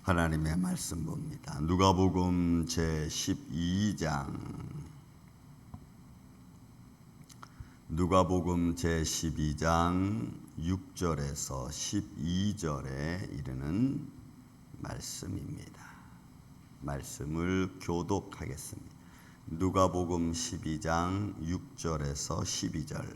하나님의 말씀 봅니다. 누가복음 제12장 누가복음 제12장 6절에서 12절에 이르는 말씀입니다. 말씀을 교독하겠습니다. 누가복음 12장 6절에서 12절.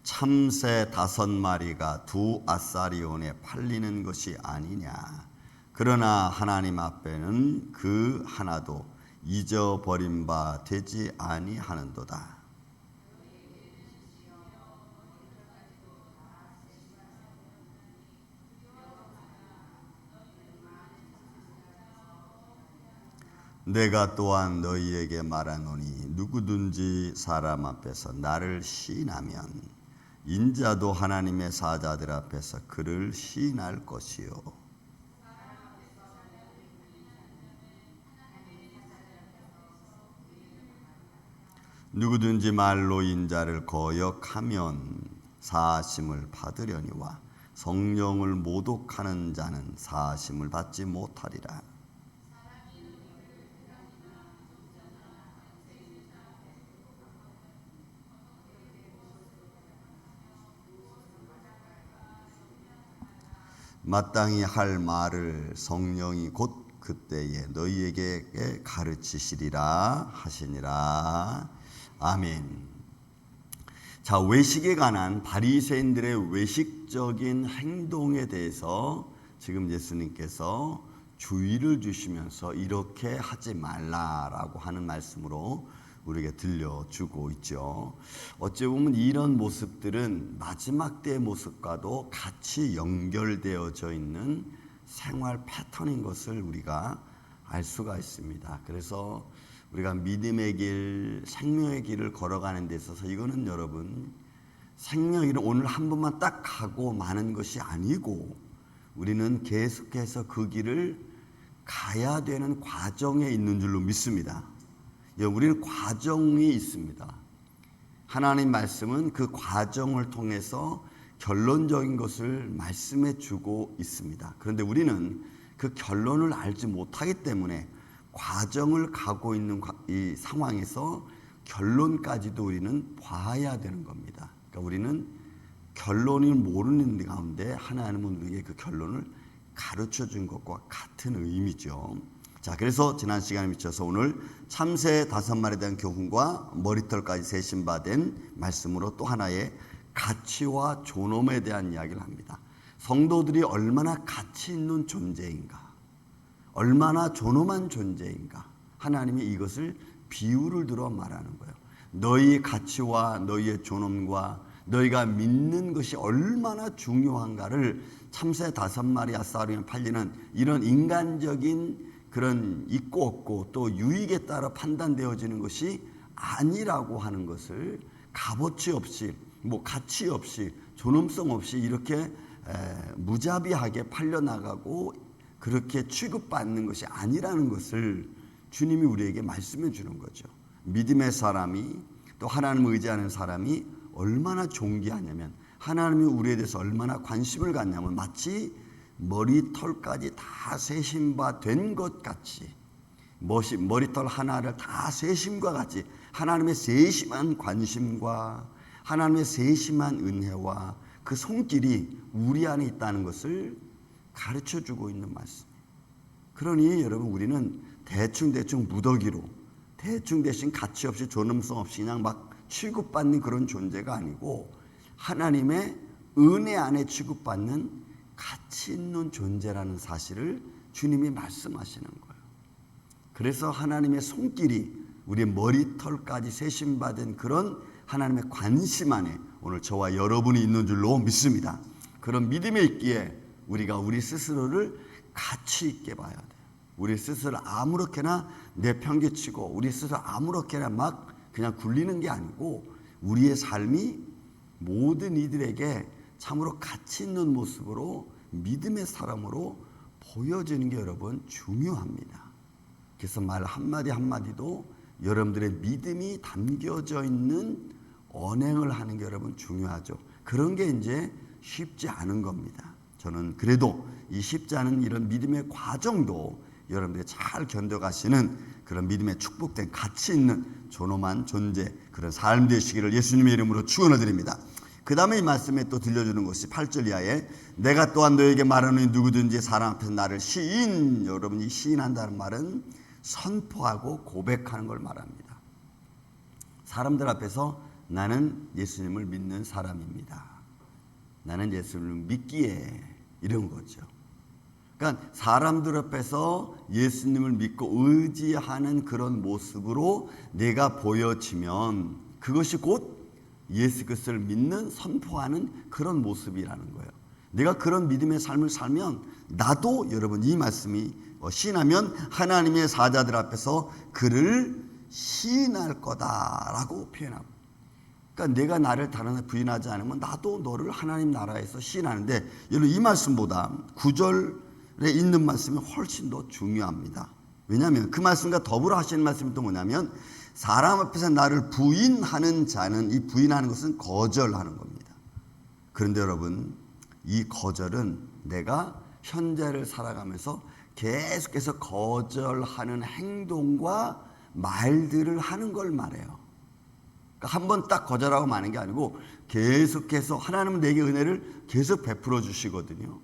참새 5마리가 2아사리온에 팔리는 것이 아니냐. 그러나 하나님 앞에는 그 하나도 잊어버린 바 되지 아니하는도다. 내가 또한 너희에게 말하노니 누구든지 사람 앞에서 나를 시인하면 인자도 하나님의 사자들 앞에서 그를 시인할 것이요. 누구든지 말로 인자를 거역하면 사하심을 받으려니와 성령을 모독하는 자는 사하심을 받지 못하리라. 마땅히 할 말을 성령이 곧 그때에 너희에게 가르치시리라 하시니라. 아멘. 자, 외식에 관한 바리새인들의 외식적인 행동에 대해서 지금 예수님께서 주의를 주시면서 이렇게 하지 말라라고 하는 말씀으로 우리에게 들려주고 있죠. 어찌 보면 이런 모습들은 마지막 때의 모습과도 같이 연결되어져 있는 생활 패턴인 것을 우리가 알 수가 있습니다. 그래서 우리가 믿음의 길, 생명의 길을 걸어가는 데 있어서 이거는 여러분 생명의 길은 오늘 한 번만 딱 가고 마는 것이 아니고 우리는 계속해서 그 길을 가야 되는 과정에 있는 줄로 믿습니다. 우리는 과정이 있습니다. 하나님 말씀은 그 과정을 통해서 결론적인 것을 말씀해 주고 있습니다. 그런데 우리는 그 결론을 알지 못하기 때문에 과정을 가고 있는 이 상황에서 결론까지도 우리는 봐야 되는 겁니다. 그러니까 우리는 결론을 모르는 가운데 하나님은 우리에게 그 결론을 가르쳐 준 것과 같은 의미죠. 자, 그래서 지난 시간에 미쳐서 오늘 참새 5마리에 대한 교훈과 머리털까지 세심받은 말씀으로 또 하나의 가치와 존엄에 대한 이야기를 합니다. 성도들이 얼마나 가치 있는 존재인가, 얼마나 존엄한 존재인가, 하나님이 이것을 비유를 들어 말하는 거예요. 너희의 가치와 너희의 존엄과 너희가 믿는 것이 얼마나 중요한가를 참새 5마리 아사리온에 팔리는 이런 인간적인 그런 있고 없고 또 유익에 따라 판단되어지는 것이 아니라고 하는 것을 값어치 없이 가치 없이 존엄성 없이 이렇게 무자비하게 팔려나가고 그렇게 취급받는 것이 아니라는 것을 주님이 우리에게 말씀해 주는 거죠. 믿음의 사람이 또 하나님을 의지하는 사람이 얼마나 존귀하냐면 하나님이 우리에 대해서 얼마나 관심을 갖냐면 마치 머리털까지 다 세신 바 된 것 같이 머리털 하나를 다 세심과 같이 하나님의 세심한 관심과 하나님의 세심한 은혜와 그 손길이 우리 안에 있다는 것을 가르쳐주고 있는 말씀이에요. 그러니 여러분 우리는 대충 무더기로 대충 가치 없이 존엄성 없이 그냥 막 취급받는 그런 존재가 아니고 하나님의 은혜 안에 취급받는 가치 있는 존재라는 사실을 주님이 말씀하시는 거예요. 그래서 하나님의 손길이 우리의 머리털까지 세심받은 그런 하나님의 관심 안에 오늘 저와 여러분이 있는 줄로 믿습니다. 그런 믿음에 있기에 우리가 우리 스스로를 가치 있게 봐야 돼요. 우리 스스로 아무렇게나 내팽개치고 우리 스스로 아무렇게나 막 그냥 굴리는 게 아니고 우리의 삶이 모든 이들에게 참으로 가치 있는 모습으로 믿음의 사람으로 보여지는 게 여러분 중요합니다. 그래서 말 한마디 한마디도 여러분들의 믿음이 담겨져 있는 언행을 하는 게 여러분 중요하죠. 그런 게 이제 쉽지 않은 겁니다. 저는 그래도 이 쉽지 않은 이런 믿음의 과정도 여러분들이 잘 견뎌가시는 그런 믿음의 축복된 가치 있는 존엄한 존재, 그런 삶 되시기를 예수님의 이름으로 축원을 드립니다. 그 다음에 이 말씀에 또 들려주는 것이 8절 이하에 내가 또한 너에게 말하노니 누구든지 사람 앞에서 나를 여러분이 시인한다는 말은 선포하고 고백하는 걸 말합니다. 사람들 앞에서 나는 예수님을 믿는 사람입니다. 나는 예수님을 믿기에, 이런 거죠. 그러니까 사람들 앞에서 예수님을 믿고 의지하는 그런 모습으로 내가 보여지면 그것이 곧 예수 그리스도를 믿는, 선포하는 그런 모습이라는 거예요. 내가 그런 믿음의 삶을 살면 나도, 여러분, 이 말씀이 시인하면 하나님의 사자들 앞에서 그를 시인할 거다라고 표현합니다. 그러니까 내가 나를 다른 데 부인하지 않으면 나도 너를 하나님 나라에서 시인하는데, 여러분 이 말씀보다 9절에 있는 말씀이 훨씬 더 중요합니다. 왜냐하면 그 말씀과 더불어 하시는 말씀이 또 뭐냐면 사람 앞에서 나를 부인하는 자는, 이 부인하는 것은 거절하는 겁니다. 그런데 여러분, 이 거절은 내가 현재를 살아가면서 계속해서 거절하는 행동과 말들을 하는 걸 말해요. 그러니까 한 번 딱 거절하고 마는 게 아니고 계속해서 하나님은 내게 은혜를 계속 베풀어 주시거든요.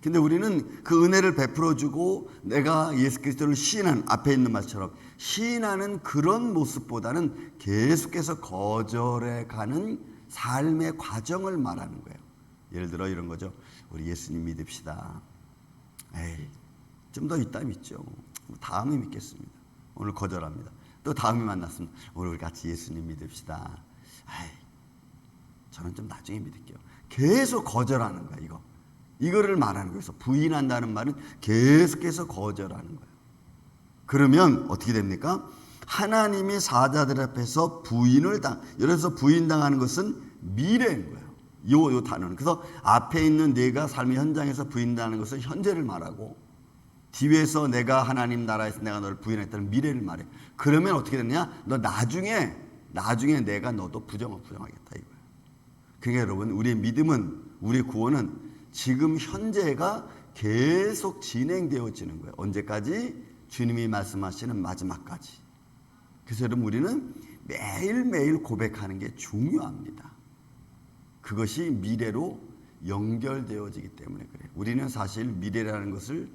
근데 우리는 그 은혜를 베풀어 주고 내가 예수 그리스도를 시인하는, 앞에 있는 말처럼 시인하는 그런 모습보다는 계속해서 거절해 가는 삶의 과정을 말하는 거예요. 예를 들어 이런 거죠. 우리 예수님 믿읍시다. 에이, 좀 더 이따 믿죠. 다음에 믿겠습니다. 오늘 거절합니다. 또 다음에 만났으면 오늘 우리 같이 예수님 믿읍시다. 에이, 저는 좀 나중에 믿을게요. 계속 거절하는 거야. 이거를 말하는 거예요. 그래서 부인한다는 말은 계속해서 거절하는 거예요. 그러면 어떻게 됩니까? 하나님의 사자들 앞에서 여기서 부인당하는 것은 미래인 거예요. 요 단어는. 그래서 앞에 있는 내가 삶의 현장에서 부인당하는 것은 현재를 말하고, 뒤에서 내가 하나님 나라에서 내가 너를 부인했다는 미래를 말해. 그러면 어떻게 되느냐? 너 나중에 내가 너도 부정하겠다 이거예요. 그러니까 여러분, 우리의 믿음은, 우리의 구원은 지금 현재가 계속 진행되어지는 거예요. 언제까지? 주님이 말씀하시는 마지막까지. 그래서 여러분, 우리는 매일매일 고백하는 게 중요합니다. 그것이 미래로 연결되어지기 때문에 그래요. 우리는 사실 미래라는 것을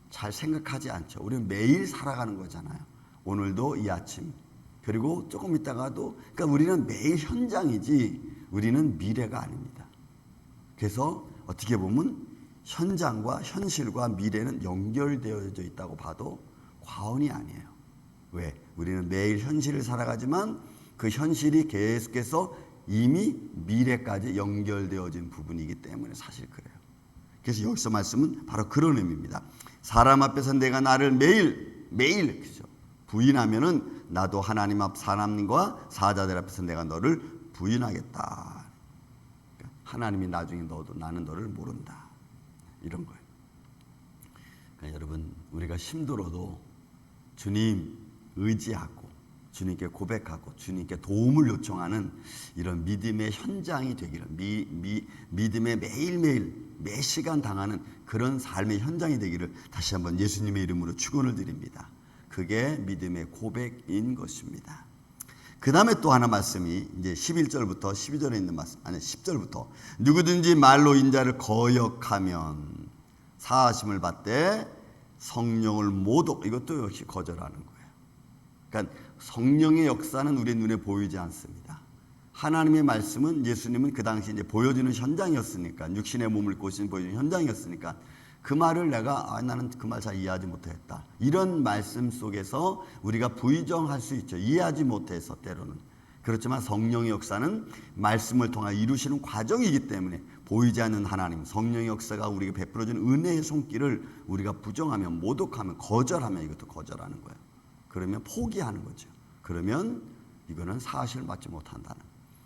잘 생각하지 않죠. 우리는 매일 살아가는 거잖아요. 오늘도 이 아침, 그리고 조금 있다가도, 그러니까 우리는 매일 현장이지 우리는 미래가 아닙니다. 그래서 어떻게 보면 현장과 현실과 미래는 연결되어져 있다고 봐도 과언이 아니에요. 왜? 우리는 매일 현실을 살아가지만 그 현실이 계속해서 이미 미래까지 연결되어진 부분이기 때문에 사실 그래요. 그래서 여기서 말씀은 바로 그런 의미입니다. 사람 앞에서 내가 나를 매일 그죠? 부인하면은 나도 하나님 앞 사람과 사자들 앞에서 내가 너를 부인하겠다. 그러니까 하나님이 나중에 나는 너를 모른다. 이런 거예요. 그러니까 여러분, 우리가 힘들어도 주님 의지하고 주님께 고백하고 주님께 도움을 요청하는 이런 믿음의 현장이 되기를, 믿음의 매일매일 매 시간 당하는 그런 삶의 현장이 되기를 다시 한번 예수님의 이름으로 축원을 드립니다. 그게 믿음의 고백인 것입니다. 그 다음에 또 하나 말씀이 이제 11절부터 12절에 있는 말씀, 아니 10절부터 누구든지 말로 인자를 거역하면 사하심을 받되 성령을 모독, 이것도 역시 거절하는 거예요. 그러니까 성령의 역사는 우리 눈에 보이지 않습니다. 하나님의 말씀은, 예수님은 그 당시 이제 보여주는 현장이었으니까, 육신의 몸을 입고 보여주는 현장이었으니까 그 말을 내가 나는 그 말 잘 이해하지 못했다, 이런 말씀 속에서 우리가 부의정할 수 있죠. 이해하지 못해서 때로는. 그렇지만 성령의 역사는 말씀을 통해 이루시는 과정이기 때문에 보이지 않는 하나님, 성령의 역사가 우리에게 베풀어주는 은혜의 손길을 우리가 부정하면, 모독하면, 거절하면 이것도 거절하는 거예요. 그러면 포기하는 거죠. 그러면 이거는 사실을 받지 못한다는.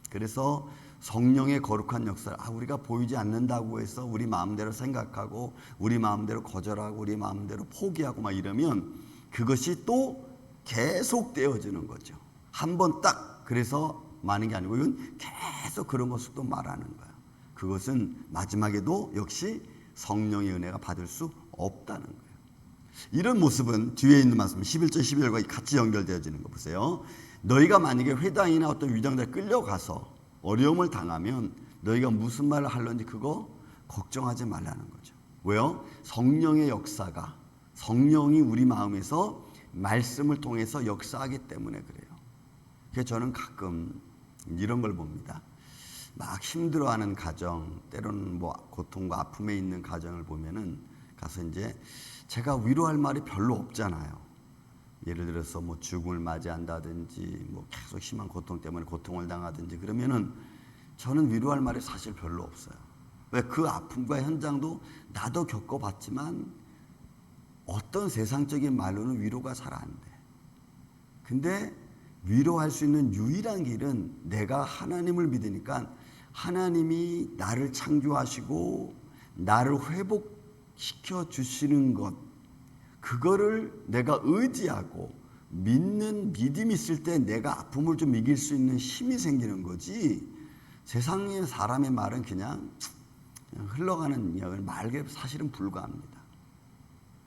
그래서 성령의 거룩한 역사를 우리가 보이지 않는다고 해서 우리 마음대로 생각하고 우리 마음대로 거절하고 우리 마음대로 포기하고 막 이러면 그것이 또 계속되어지는 거죠. 한 번 딱 그래서 많은 게 아니고 이건 계속 그런 모습도 말하는 거예요. 그것은 마지막에도 역시 성령의 은혜가 받을 수 없다는 거예요. 이런 모습은 뒤에 있는 말씀 11절 12절과 같이 연결되어지는 거 보세요. 너희가 만약에 회당이나 어떤 위장자에 끌려가서 어려움을 당하면 너희가 무슨 말을 하려는지 그거 걱정하지 말라는 거죠. 왜요? 성령의 역사가, 성령이 우리 마음에서 말씀을 통해서 역사하기 때문에 그래요. 그래서 저는 가끔 이런 걸 봅니다. 막 힘들어하는 가정, 때로는 뭐 고통과 아픔에 있는 가정을 보면은 가서 이제 제가 위로할 말이 별로 없잖아요. 예를 들어서 뭐 죽음을 맞이한다든지 뭐 계속 심한 고통 때문에 고통을 당하든지 그러면은 저는 위로할 말이 사실 별로 없어요. 왜? 그 아픔과 현장도 나도 겪어봤지만 어떤 세상적인 말로는 위로가 잘 안 돼. 근데 위로할 수 있는 유일한 길은 내가 하나님을 믿으니까 하나님이 나를 창조하시고 나를 회복시켜 주시는 것, 그거를 내가 의지하고 믿는 믿음이 있을 때 내가 아픔을 좀 이길 수 있는 힘이 생기는 거지. 세상의 사람의 말은 그냥 흘러가는 말에 사실은 불과합니다.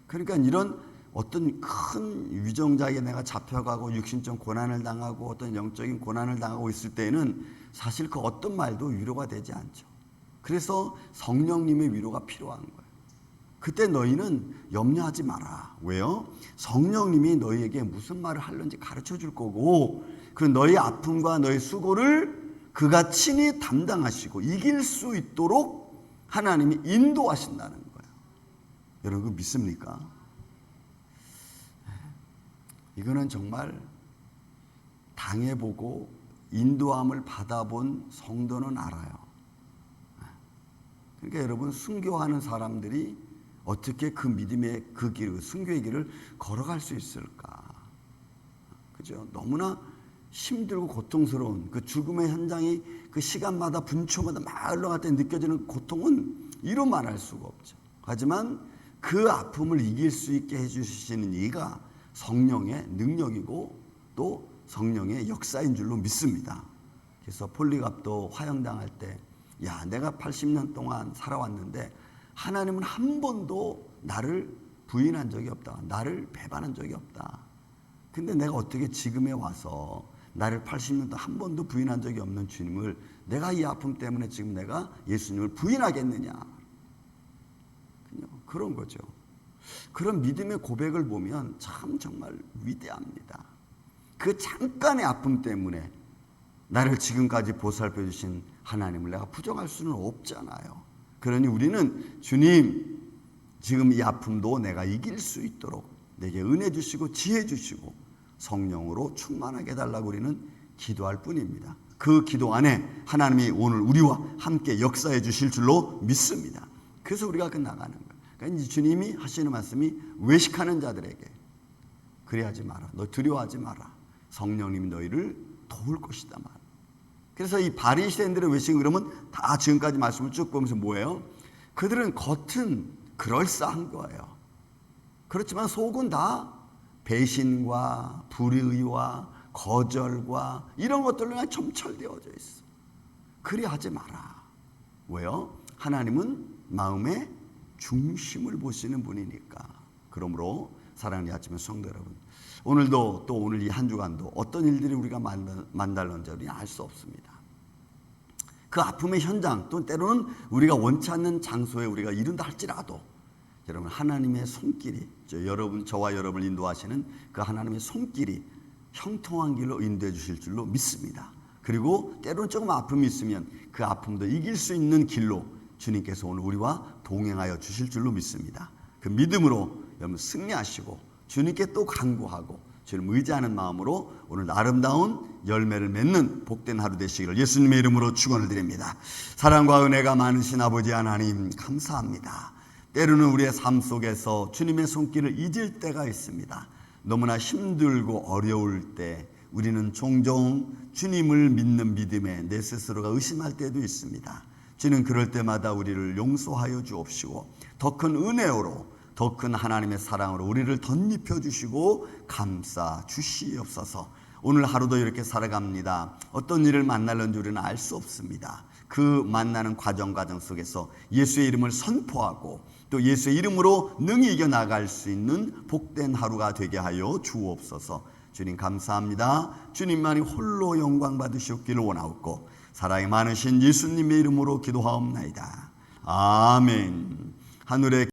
그러니까 이런 어떤 큰 위정자에게 내가 잡혀가고 육신적 고난을 당하고 어떤 영적인 고난을 당하고 있을 때에는 사실 그 어떤 말도 위로가 되지 않죠. 그래서 성령님의 위로가 필요한 거예요. 그때 너희는 염려하지 마라. 왜요? 성령님이 너희에게 무슨 말을 하려는지 가르쳐 줄 거고, 그리고 너희 아픔과 너희 수고를 그가 친히 담당하시고 이길 수 있도록 하나님이 인도하신다는 거예요. 여러분 믿습니까? 이거는 정말 당해보고 인도함을 받아본 성도는 알아요. 그러니까 여러분 순교하는 사람들이 어떻게 그 믿음의 그 길, 순교의 길을 걸어갈 수 있을까? 그죠? 너무나 힘들고 고통스러운 그 죽음의 현장이 그 시간마다 분초마다 막 흘러갈 때 느껴지는 고통은 이루 말할 수가 없죠. 하지만 그 아픔을 이길 수 있게 해주시는 이가 성령의 능력이고 또 성령의 역사인 줄로 믿습니다. 그래서 폴리갑도 화형당할 때, 야, 내가 80년 동안 살아왔는데 하나님은 한 번도 나를 부인한 적이 없다. 나를 배반한 적이 없다. 근데 내가 어떻게 지금에 와서 나를 80년 동안 한 번도 부인한 적이 없는 주님을 내가 이 아픔 때문에 지금 내가 예수님을 부인하겠느냐. 그런 거죠. 그런 믿음의 고백을 보면 참 정말 위대합니다. 그 잠깐의 아픔 때문에 나를 지금까지 보살펴 주신 하나님을 내가 부정할 수는 없잖아요. 그러니 우리는 주님, 지금 이 아픔도 내가 이길 수 있도록 내게 은혜 주시고 지혜 주시고 성령으로 충만하게 해달라고 우리는 기도할 뿐입니다. 그 기도 안에 하나님이 오늘 우리와 함께 역사해 주실 줄로 믿습니다. 그래서 우리가 나가는 거예요. 그러니까 주님이 하시는 말씀이 외식하는 자들에게 그래하지 마라. 너 두려워하지 마라. 성령님이 너희를 도울 것이다 말. 그래서 이 바리새인들의 외식은 그러면 다 지금까지 말씀을 쭉 보면서 뭐예요? 그들은 겉은 그럴싸한 거예요. 그렇지만 속은 다 배신과 불의와 거절과 이런 것들로 그냥 점철되어져 있어. 그리하지 마라. 왜요? 하나님은 마음의 중심을 보시는 분이니까. 그러므로 사랑하는 아침에 성도 여러분, 오늘도 또 오늘 이 한 주간도 어떤 일들이 우리가 만날런지 우리는 알 수 없습니다. 그 아픔의 현장 또 때로는 우리가 원치 않는 장소에 우리가 이른다 할지라도 여러분 하나님의 손길이 저와 여러분을 인도하시는 그 하나님의 손길이 형통한 길로 인도해 주실 줄로 믿습니다. 그리고 때로는 조금 아픔이 있으면 그 아픔도 이길 수 있는 길로 주님께서 오늘 우리와 동행하여 주실 줄로 믿습니다. 그 믿음으로 여러분 승리하시고 주님께 또 간구하고 주님 의지하는 마음으로 오늘 아름다운 열매를 맺는 복된 하루 되시기를 예수님의 이름으로 축원을 드립니다. 사랑과 은혜가 많으신 아버지 하나님 감사합니다. 때로는 우리의 삶 속에서 주님의 손길을 잊을 때가 있습니다. 너무나 힘들고 어려울 때 우리는 종종 주님을 믿는 믿음에 내 스스로가 의심할 때도 있습니다. 주님 그럴 때마다 우리를 용서하여 주옵시고 더 큰 은혜로 더 큰 하나님의 사랑으로 우리를 덧입혀 주시고 감싸 주시옵소서. 오늘 하루도 이렇게 살아갑니다. 어떤 일을 만날는지 우리는 알 수 없습니다. 그 만나는 과정 속에서 예수의 이름을 선포하고 또 예수의 이름으로 능히 이겨나갈 수 있는 복된 하루가 되게 하여 주옵소서. 주님 감사합니다. 주님만이 홀로 영광 받으시옵기를 원하옵고 사랑이 많으신 예수님의 이름으로 기도하옵나이다. 아멘. 하늘의